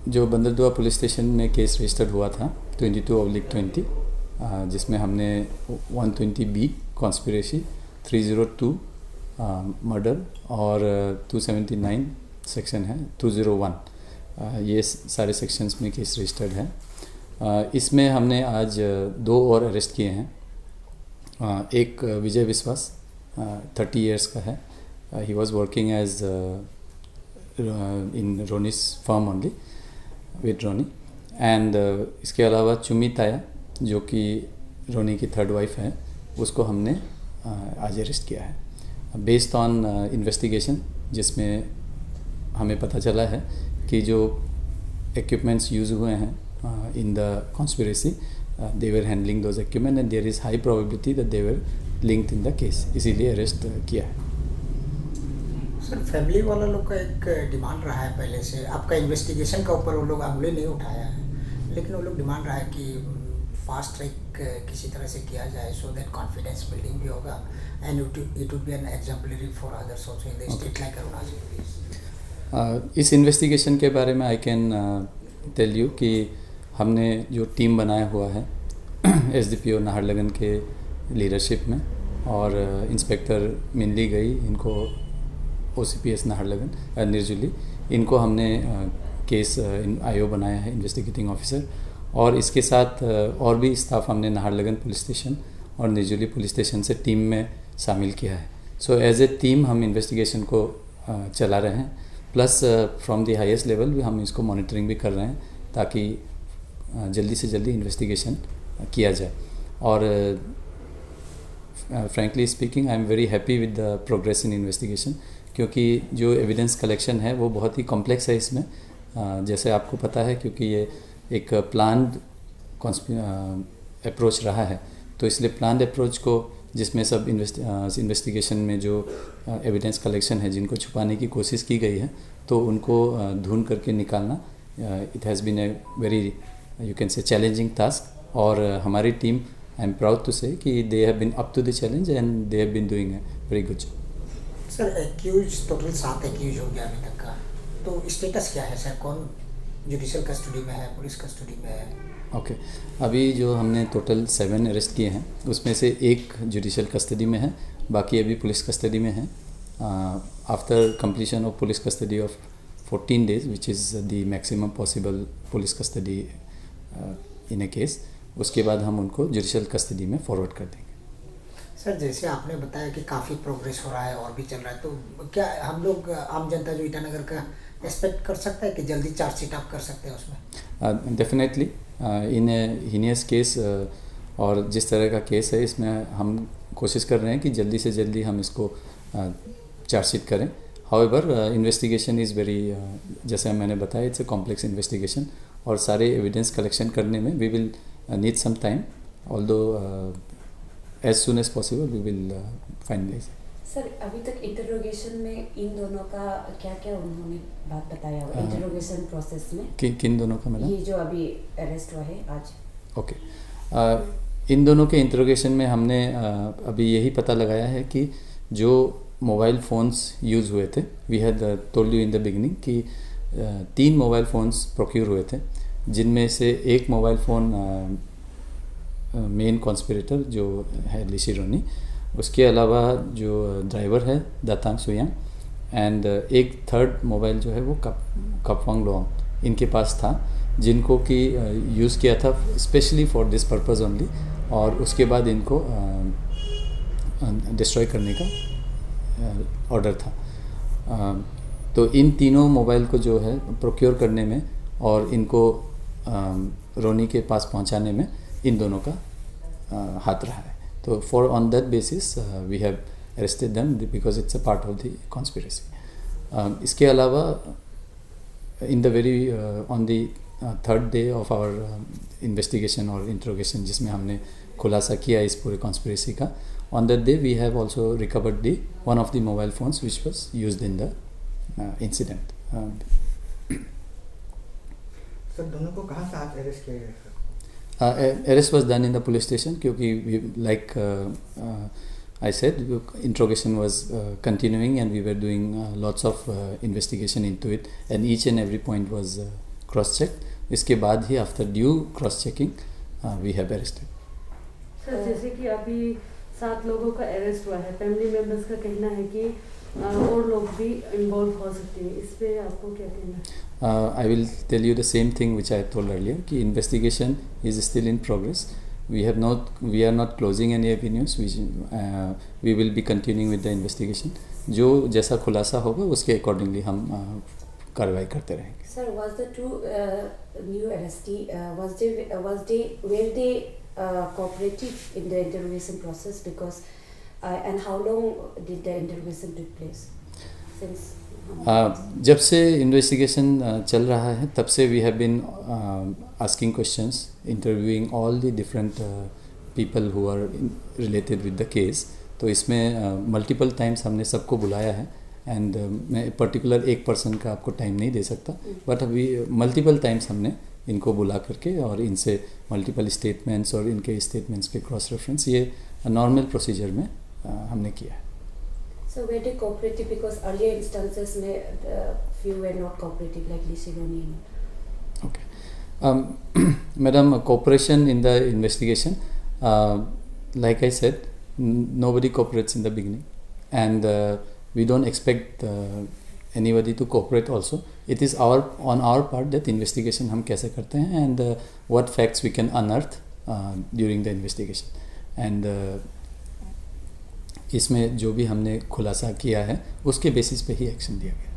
जो बंदरदुआ police station में case registered हुआ था 22/20, जिसमें हमने 120B कॉन्स्पिरेसी, 302 मर्डर और 279 सेक्शन है, 201 ये सारे सेक्शंस में केस रजिस्टर्ड है। इसमें हमने आज 2 और अरेस्ट किए हैं। एक विजय विश्वास 30 इयर्स का है। He was working as in Ronnie's firm only with Ronnie. And इसके अलावा चुमी ताया जो कि रोनी की 3rd वाइफ है, उसको हमने आज अरेस्ट किया है बेस्ड ऑन इन्वेस्टिगेशन, जिसमें हमें पता चला है कि जो इक्विपमेंट्स यूज़ हुए हैं in the conspiracy, they were handling those equipment and there is high probability that they were linked in the case, इसीलिए अरेस्ट किया है। सर, फैमिली वाला लोग का एक डिमांड रहा है पहले से, आपका इन्वेस्टिगेशन का ऊपर वो लोग उंगली नहीं उठाया है, लेकिन वो लोग डिमांड रहा है कि फास्ट ट्रैक किसी तरह से किया जाए सो दैट कॉन्फिडेंस बिल्डिंग भी होगा and it would be an exemplary for others also in the state like Arunachal Pradesh. इस इन्वेस्टिगेशन के बारे में आई कैन टेल यू कि हमने जो टीम बनाया हुआ है SDPO नाहरलगन के लीडरशिप में, और इंस्पेक्टर मिनली गई, इनको OCPS नाहरलगन निर्जुली, इनको हमने केस IO बनाया है, इन्वेस्टिगेटिंग ऑफिसर, और इसके साथ और भी स्टाफ हमने नाहरलगन पुलिस स्टेशन और निर्जुली पुलिस स्टेशन से टीम में शामिल किया है। सो एज ए टीम हम इन्वेस्टिगेशन को चला रहे हैं, plus from the highest level भी हम इसको मॉनिटरिंग भी कर रहे हैं ताकि जल्दी से जल्दी इन्वेस्टिगेशन किया जाए। और frankly speaking I am very happy with the progress in investigation, क्योंकि जो एविडेंस कलेक्शन है वो बहुत ही कॉम्प्लेक्स है इसमें, जैसे आपको पता है, क्योंकि ये एक प्लान्ड अप्रोच रहा है, तो इसलिए प्लान्ड अप्रोच को, जिसमें सब इन्वेस्टिगेशन में जो एविडेंस कलेक्शन है जिनको छुपाने की कोशिश की गई है, तो उनको ढूंढ करके निकालना, it has been a very you can say challenging task. और हमारी team, I am proud to say कि they have been up to the challenge and they have been doing a very good job. Sir, accused total 7 accused हो गया अभी तक का, तो status क्या है सर? कौन जुडिशियल कस्टडी में है, पुलिस कस्टडी में है? ओके, अभी जो हमने टोटल 7 अरेस्ट किए हैं, उसमें से 1 जुडिशियल कस्टडी में है, बाकी अभी पुलिस कस्टडी में है। After completion of police custody of 14 days, which is the maximum possible police custody in A case, उसके बाद हम उनको जुडिशियल कस्टडी में फॉरवर्ड कर देंगे। सर, जैसे आपने बताया कि काफ़ी प्रोग्रेस हो रहा है और भी चल रहा है, तो क्या हम लोग आम जनता जो ईटानगर का एक्सपेक्ट कर सकता है कि जल्दी चार्जशीट आप कर सकते हैं उसमें? Definitely in A heinous case, और जिस तरह का केस है, इसमें हम कोशिश कर रहे हैं कि जल्दी से जल्दी हम इसको चार्जशीट करें। हाउएवर इन्वेस्टिगेशन इज़ वेरी, जैसे मैंने बताया, इट्स ए कॉम्प्लेक्स इन्वेस्टिगेशन, और सारे एविडेंस कलेक्शन करने में we will need some time, although as soon as possible we will finalise. Sir, अभी तक इंटरोगेशन में इन दोनों का क्या क्या उन्होंने बात बताया हुआ इंटरोगेशन प्रोसेस में? किन दोनों का मैडम? ये जो अभी अरेस्ट हुआ है आज। ओके, इन दोनों के इंटरोगेशन में हमने अभी यही पता लगाया है कि जो मोबाइल फ़ोन्स यूज़ हुए थे, we had told you in the beginning कि 3 मोबाइल फ़ोन्स प्रोक्योर हुए थे, जिनमें से एक मोबाइल फ़ोन मेन कॉन्स्पिरेटर जो है लिशी रोनी, उसके अलावा जो ड्राइवर है दातांग सुयांग, एंड एक 3rd मोबाइल जो है वो कपवांग लोंग इनके पास था, जिनको कि यूज़ किया था specially for this purpose only, और उसके बाद इनको डिस्ट्रॉय करने का ऑर्डर था। तो इन तीनों मोबाइल को जो है प्रोक्योर करने में और इनको रोनी के पास पहुंचाने में इन दोनों का हाथ रहा है। तो for on that basis we have arrested them because it's a part of the conspiracy. इसके अलावा in the very on the 3rd day of our investigation और इंट्रोगेशन, जिसमें हमने खुलासा किया इस पूरे कॉन्स्पिरेसी का, on that day we have also recovered the one of the mobile phones which was used in the incident. Sir, दोनों को कहाँ से आप अरेस्ट किए गए? Arrest was done in the police station, क्योंकि like I said, interrogation was continuing and we were doing lots of investigation into it, and each and every point was cross check, इसके बाद ही after due cross checking we have arrested. Sir जैसे कि अभी 7 लोगों का arrest हुआ है, फैमिली मेंबर्स का कहना है कि और लोग भी इन्वॉल्व हो सकते हैं, इस पे आपको क्या कहना है? I will tell you the same thing which I told earlier कि investigation is still in progress. We are not closing any avenues. We will be continuing with the investigation. जो जैसा खुलासा होगा उसके अकॉर्डिंगली हम कार्रवाई करते रहेंगे। Sir, was the two new arrestee were they cooperative in the interrogation process because and how long did the interrogation took place since? जब से इन्वेस्टिगेशन चल रहा है तब से we have been asking questions, interviewing all the different people who are related with the case. तो इसमें multiple times हमने सबको बुलाया है एंड मैं पर्टिकुलर एक पर्सन का आपको टाइम नहीं दे सकता, बट अभी मल्टीपल टाइम्स हमने इनको बुला करके और इनसे मल्टीपल स्टेटमेंट्स और इनके स्टेटमेंट्स के क्रॉस रेफरेंस ये नॉर्मल प्रोसीजर में हमने किया है। So were they cooperative because earlier instances में few were not cooperative like Lishironi? Okay, Madam, cooperation in the investigation, like I said, nobody cooperates in the beginning, and we don't expect anybody to cooperate also. It is on our part that investigation हम कैसे करते हैं and what facts we can unearth during the investigation, and इसमें जो भी हमने खुलासा किया है उसके बेसिस पे ही एक्शन लिया गया।